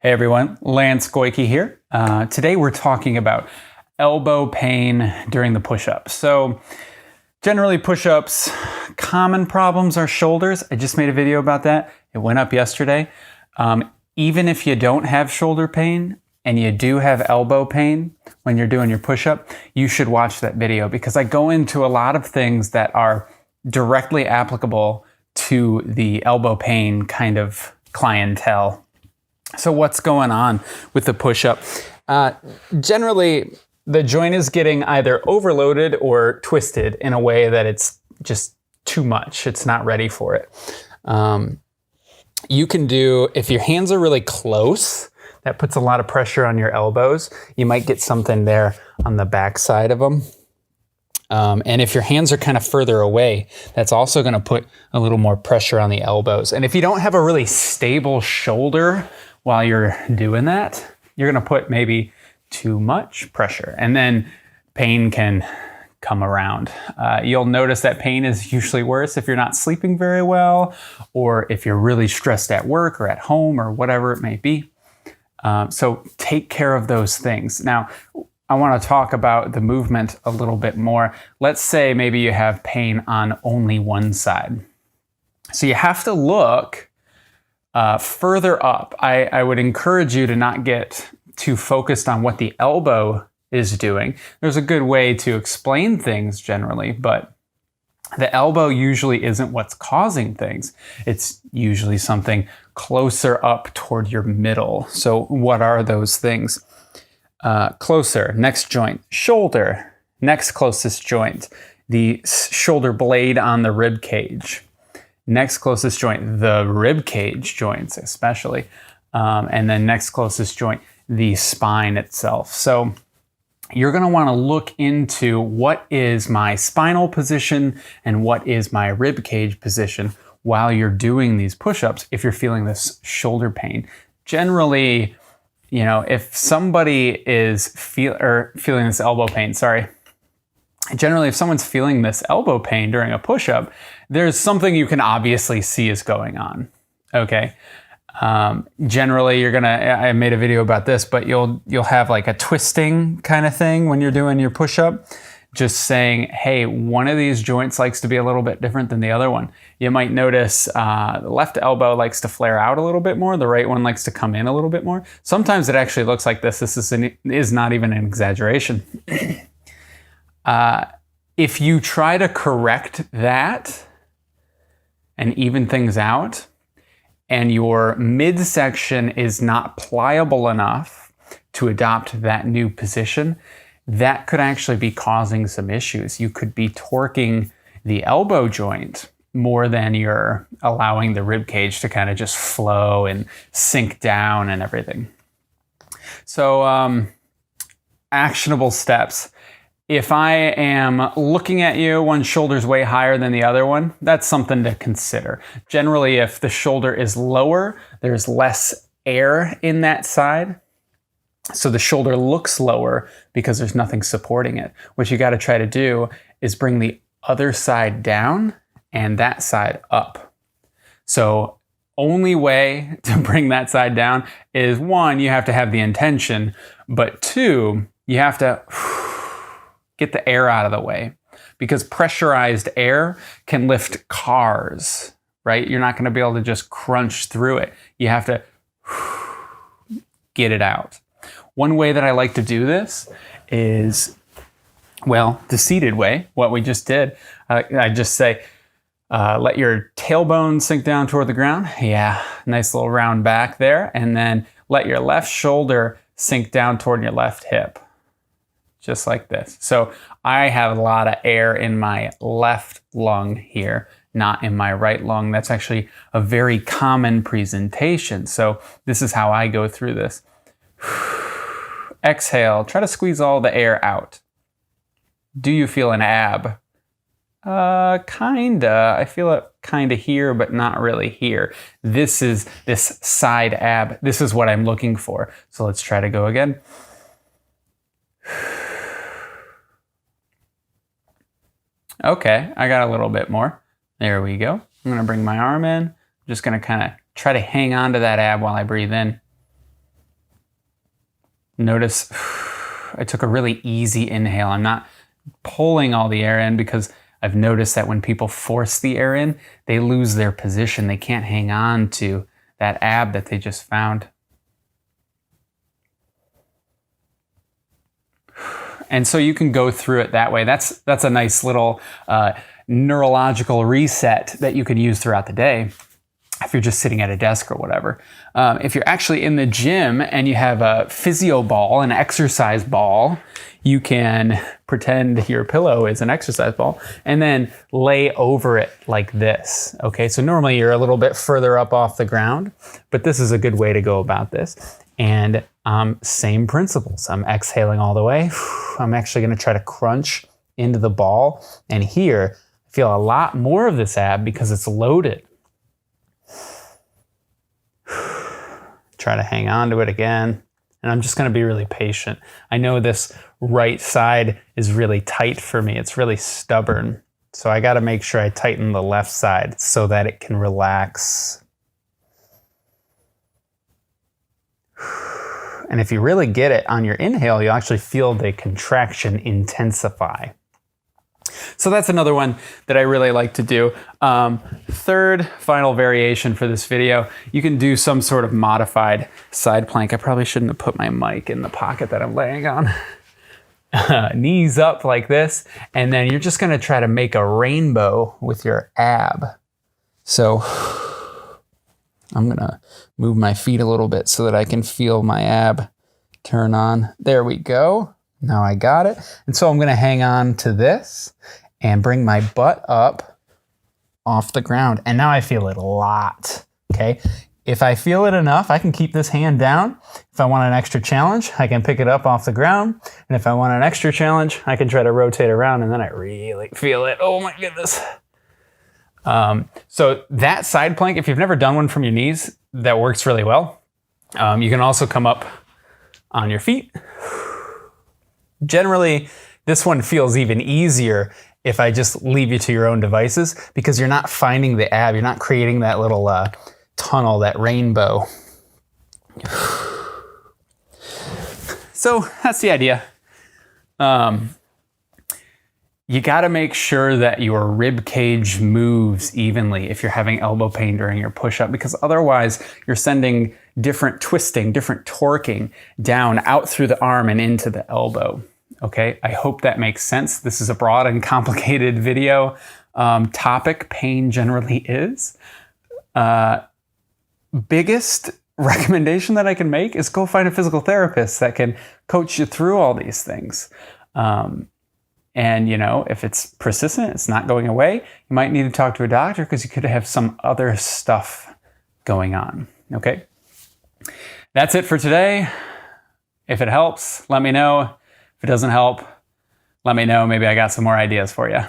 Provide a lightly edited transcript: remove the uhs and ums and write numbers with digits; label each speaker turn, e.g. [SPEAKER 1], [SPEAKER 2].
[SPEAKER 1] Hey everyone, Lance Goyke here. Today we're talking about elbow pain during the push-up. So generally push-ups, common problems are shoulders. I just made a video about that. It went up yesterday. Even if you don't have shoulder pain and you do have elbow pain when you're doing your push-up, you should watch that video because I go into a lot of things that are directly applicable to the elbow pain kind of clientele. So what's going on with the push-up? Generally, the joint is getting either overloaded or twisted in a way that it's just too much. It's not ready for it. You can do, if your hands are really close, that puts a lot of pressure on your elbows. You might get something there on the back side of them. And if your hands are kind of further away, that's also going to put a little more pressure on the elbows. And if you don't have a really stable shoulder while you're doing that, you're going to put maybe too much pressure. And then pain can come around. You'll notice that pain is usually worse if you're not sleeping very well, or if you're really stressed at work or at home or whatever it may be. So take care of those things. Now, I want to talk about the movement a little bit more. Let's say maybe you have pain on only one side. So you have to look further up. I would encourage you to not get too focused on what the elbow is doing. There's a good way to explain things generally, but the elbow usually isn't what's causing things. It's usually something closer up toward your middle. So what are those things? Closer, next joint, shoulder, next closest joint, the shoulder blade on the rib cage. Next closest joint, the rib cage joints especially, and then next closest joint, the spine itself. So you're going to want to look into what is my spinal position and what is my rib cage position while you're doing these push-ups if you're feeling this shoulder pain. Generally, you know, if somebody is feeling this elbow pain, generally if someone's feeling this elbow pain during a push-up, there's something you can obviously see is going on, okay? Generally I made a video about this, but you'll have like a twisting kind of thing when you're doing your push-up, just saying, hey, one of these joints likes to be a little bit different than the other one. You might notice the left elbow likes to flare out a little bit more. The right one likes to come in a little bit more. Sometimes it actually looks like this. This is not even an exaggeration. If you try to correct that and even things out, and your midsection is not pliable enough to adopt that new position, that could actually be causing some issues. You could be torquing the elbow joint more than you're allowing the rib cage to kind of just flow and sink down and everything. So actionable steps. If I am looking at you, one shoulder's way higher than the other one, that's something to consider. Generally, if the shoulder is lower, there's less air in that side. So the shoulder looks lower because there's nothing supporting it. What you got to try to do is bring the other side down and that side up. So only way to bring that side down is, one, you have to have the intention, but two, you have to get the air out of the way, because pressurized air can lift cars, right? You're not going to be able to just crunch through it. You have to get it out. One way that I like to do this is, well, the seated way, what we just did. I just say, let your tailbone sink down toward the ground. Yeah, nice little round back there. And then let your left shoulder sink down toward your left hip. Just like this. So I have a lot of air in my left lung here, not in my right lung. That's actually a very common presentation. So this is how I go through this. Exhale, try to squeeze all the air out. Do you feel an ab? Kinda. I feel it kinda here, but not really here. This is this side ab. This is what I'm looking for. So let's try to go again. Okay, I got a little bit more. There we go. I'm gonna bring my arm in. I'm just gonna kind of try to hang on to that ab while I breathe in. Notice I took a really easy inhale. I'm not pulling all the air in because I've noticed that when people force the air in, they lose their position. They can't hang on to that ab that they just found. And so you can go through it that way. That's a nice little neurological reset that you can use throughout the day if you're just sitting at a desk or whatever. If you're actually in the gym and you have a physio ball, an exercise ball, you can pretend your pillow is an exercise ball and then lay over it like this. Okay, so normally you're a little bit further up off the ground, but this is a good way to go about this. And same principles. I'm exhaling all the way. I'm actually going to try to crunch into the ball. And here, I feel a lot more of this ab because it's loaded. Try to hang on to it again. And I'm just going to be really patient. I know this right side is really tight for me. It's really stubborn. So I got to make sure I tighten the left side so that it can relax. And if you really get it on your inhale, you'll actually feel the contraction intensify. So that's another one that I really like to do. Third, final variation for this video, you can do some sort of modified side plank. I probably shouldn't have put my mic in the pocket that I'm laying on. Knees up like this, and then you're just gonna try to make a rainbow with your ab. So I'm gonna move my feet a little bit so that I can feel my ab turn on. There we go. Now I got it. And so I'm gonna hang on to this and bring my butt up off the ground. And now I feel it a lot, okay? If I feel it enough, I can keep this hand down. If I want an extra challenge, I can pick it up off the ground. And if I want an extra challenge, I can try to rotate around and then I really feel it. Oh my goodness. So that side plank, if you've never done one from your knees, that works really well. You can also come up on your feet. Generally, this one feels even easier if I just leave you to your own devices because you're not finding the ab. You're not creating that little tunnel, that rainbow. So that's the idea. You got to make sure that your rib cage moves evenly if you're having elbow pain during your push-up, because otherwise you're sending different twisting, different torquing down out through the arm and into the elbow. Okay, I hope that makes sense. This is a broad and complicated video topic. Pain generally is. Biggest recommendation that I can make is go find a physical therapist that can coach you through all these things. And, you know, if it's persistent, it's not going away, you might need to talk to a doctor because you could have some other stuff going on, okay? That's it for today. If it helps, let me know. If it doesn't help, let me know. Maybe I got some more ideas for you.